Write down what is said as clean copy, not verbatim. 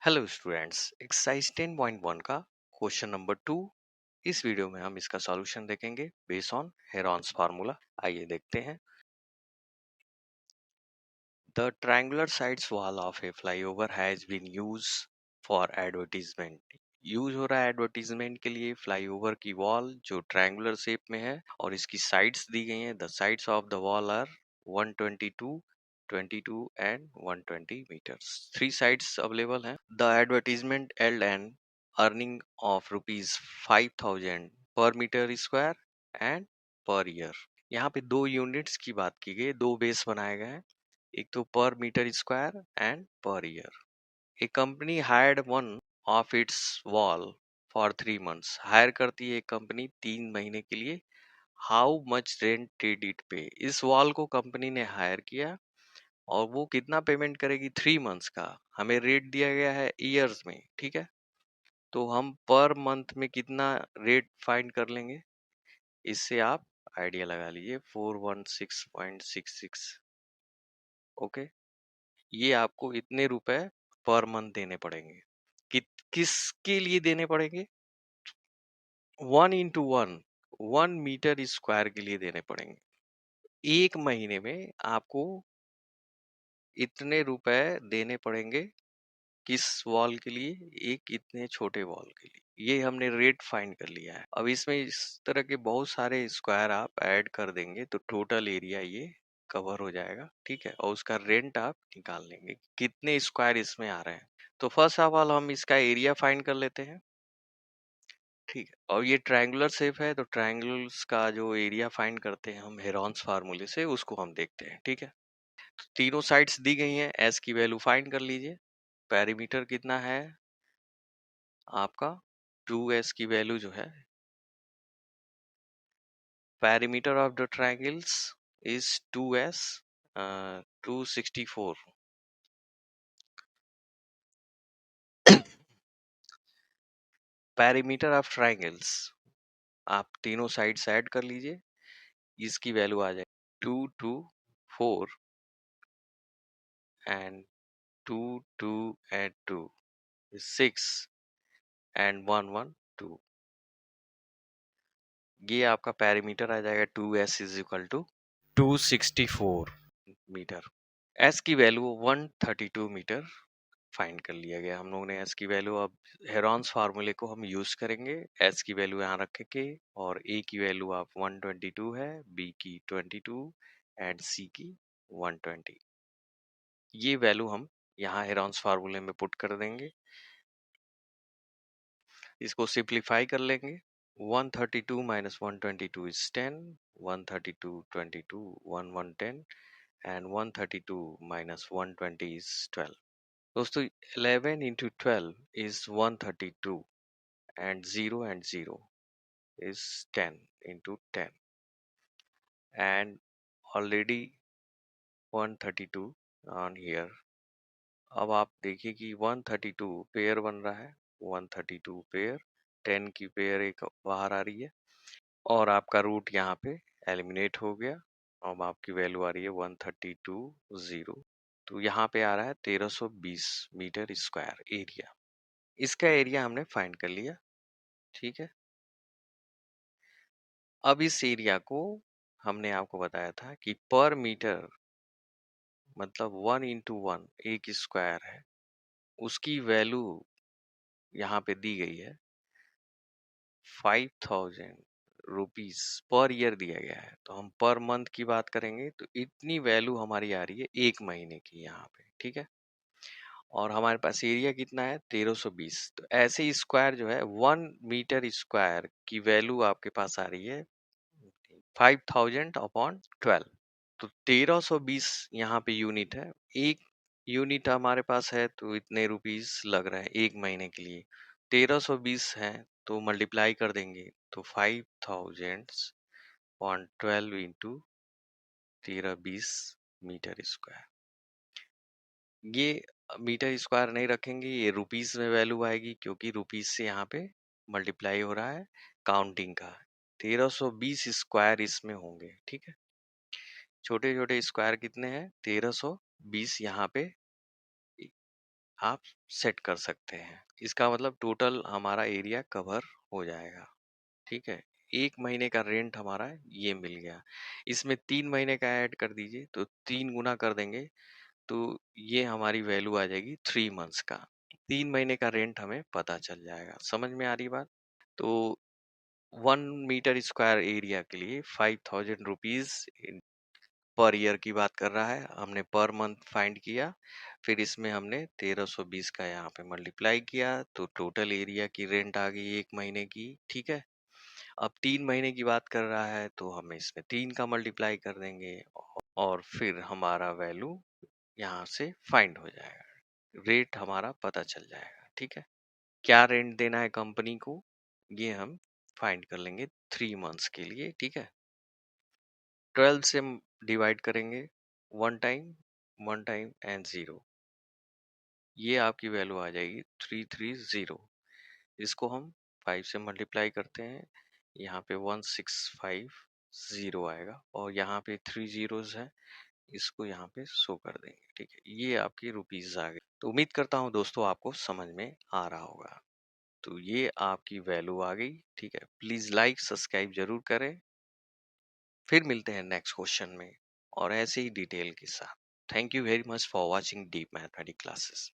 Hello students, exercise 10.1 का question number 2। इस video में हम इसका सॉल्यूशन देखेंगे बेस्ड ऑन हेरॉन्स फार्मूला। आइए देखते हैं। The triangular sides wall of a flyover has been use for advertisement. Use हो रहा है एडवर्टीजमेंट के लिए फ्लाईओवर की वॉल जो ट्रायंगुलर शेप में है और इसकी साइड्स दी गई हैं। The sides of the wall are 122, 22 and 120 meters. Three sides available हैं. The advertisement held an earning of rupees 5,000 per meter square and per year. यहाँ पे दो यूनिट्स की बात की गई, दो बेस बनाए गए हैं, एक तो per metre square and per year. A company hired one of its wall for 3 months। Hire करती है एक कंपनी 3 महीने के लिए। How much rent did it pay. इस वॉल को कंपनी ने हायर किया और वो कितना पेमेंट करेगी 3 months का। हमें रेट दिया गया है ईयर्स में, ठीक है। तो हम पर मंथ में कितना रेट फाइंड कर लेंगे, इससे आप आइडिया लगा लीजिए। 416.66। ओके, ये आपको इतने रुपए पर मंथ देने पड़ेंगे। कि, किसके लिए देने पड़ेंगे? 1 into 1, 1 मीटर स्क्वायर के लिए देने पड़ेंगे। एक महीने में आपको इतने रुपए देने पड़ेंगे। किस वॉल के लिए? एक इतने छोटे वॉल के लिए। ये हमने रेट फाइंड कर लिया है। अब इसमें इस तरह के बहुत सारे स्क्वायर आप ऐड कर देंगे तो टोटल एरिया ये कवर हो जाएगा, ठीक है। और उसका रेंट आप निकाल लेंगे कितने स्क्वायर इसमें आ रहे हैं। तो फर्स्ट ऑफ ऑल हम इसका एरिया फाइंड कर लेते हैं, ठीक है। और ये ट्रायंगुलर शेप है तो ट्रायंगल्स का जो एरिया फाइंड करते हैं हम हेरॉन्स फार्मूले से, उसको हम देखते हैं, ठीक है। तो तीनों साइड्स दी गई हैं, एस की वैल्यू फाइंड कर लीजिए। पेरीमीटर कितना है आपका? 2s की वैल्यू जो है, perimeter of the triangles is 2s, 264। Perimeter of triangles आप तीनों साइड्स ऐड कर लीजिए, इसकी वैल्यू आ जाएगी 224 एंड 2 2 and 2 is 6 and 1 1 2। ये आपका पेरीमीटर आ जाएगा 2s is equal to 264 metre. s की वैल्यू 132 मीटर फाइंड कर लिया गया हम लोगों ने। s की वैल्यू, अब हेरॉन्स फार्मूले को हम यूज करेंगे। s की वैल्यू यहाँ रखेंगे और a की वैल्यू आप 122 है, b की 22 एंड c की 120। ये वैल्यू हम यहाँ हेरॉन्स फार्मूले में पुट कर देंगे। इसको सिंप्लीफाई कर लेंगे। 132 minus 122 is 10, 132 22 1 1 10 and 132 minus 120 is 12। दोस्तों 11 into 12 is 132 and 0 is 10 into 10 and already 132 on here। अब आप देखिए कि 132 पेयर बन रहा है, 132 पेयर, 10 की पेयर एक बाहर आ रही है और आपका रूट यहाँ पे एलिमिनेट हो गया। अब आपकी वैल्यू आ रही है 132 0। तो यहाँ पे आ रहा है 1320 मीटर स्क्वायर एरिया। इसका एरिया हमने फाइंड कर लिया, ठीक है। अब इस एरिया को हमने आपको बताया था कि पर मीटर मतलब 1 into 1 एक स्क्वायर है, उसकी वैल्यू यहाँ पे दी गई है 5000 रुपीज पर ईयर दिया गया है। तो हम पर मंथ की बात करेंगे तो इतनी वैल्यू हमारी आ रही है एक महीने की यहाँ पे, ठीक है। और हमारे पास एरिया कितना है 1320। तो ऐसे ही स्क्वायर जो है 1 मीटर स्क्वायर की वैल्यू आपके पास आ रही है 5000/12। तो 1320 यहाँ पे यूनिट है। एक यूनिट हमारे पास है तो इतने रुपीस लग रहा है एक महीने के लिए। 1320 है तो मल्टीप्लाई कर देंगे तो 5000/12 इंटू 1320 मीटर स्क्वायर। ये मीटर स्क्वायर नहीं रखेंगे, ये रुपीस में वैल्यू आएगी क्योंकि रुपीस से यहाँ पे मल्टीप्लाई हो रहा है काउंटिंग का। 1320 स्क्वायर इसमें होंगे, ठीक है। छोटे छोटे स्क्वायर कितने हैं? 1320 यहाँ पे आप सेट कर सकते हैं। इसका मतलब टोटल हमारा एरिया कवर हो जाएगा। ठीक है, 1 महीने का रेंट हमारा ये मिल गया। इसमें 3 महीने का ऐड कर दीजिए, तो 3 गुना कर देंगे तो ये हमारी वैल्यू आ जाएगी 3 मंथ्स का। 3 महीने का रेंट हमें पता चल जाएगा। समझ में आ रही बात? तो 1 मीटर स्क्वायर एरिया के लिए 5000 रुपीज पर ईयर की बात कर रहा है। हमने पर मंथ फाइंड किया, फिर इसमें हमने 1320 का यहाँ पे मल्टीप्लाई किया, तो टोटल एरिया की रेंट आ गई 1 महीने की। ठीक है, अब 3 महीने की बात कर रहा है तो हम इसमें 3 का मल्टीप्लाई कर देंगे और फिर हमारा वैल्यू यहाँ से फाइंड हो जाएगा, रेट हमारा पता चल जाएगा। ठीक है, क्या रेंट देना है कंपनी को ये हम फाइंड कर लेंगे 3 मंथ्स के लिए। ठीक है, 12 से डिवाइड करेंगे, वन टाइम एंड 0, ये आपकी वैल्यू आ जाएगी 330। इसको हम 5 से मल्टीप्लाई करते हैं, यहाँ पे 1650 आएगा और यहाँ पे 3 zeros है, इसको यहाँ पे शो कर देंगे। ठीक है, ये आपकी रुपीज आ गई। तो उम्मीद करता हूँ दोस्तों आपको समझ में आ रहा होगा। तो ये आपकी वैल्यू आ गई। ठीक है, प्लीज लाइक सब्सक्राइब जरूर करें। फिर मिलते हैं नेक्स्ट क्वेश्चन में और ऐसे ही डिटेल के साथ। Thank you very much for watching deep mathematics classes.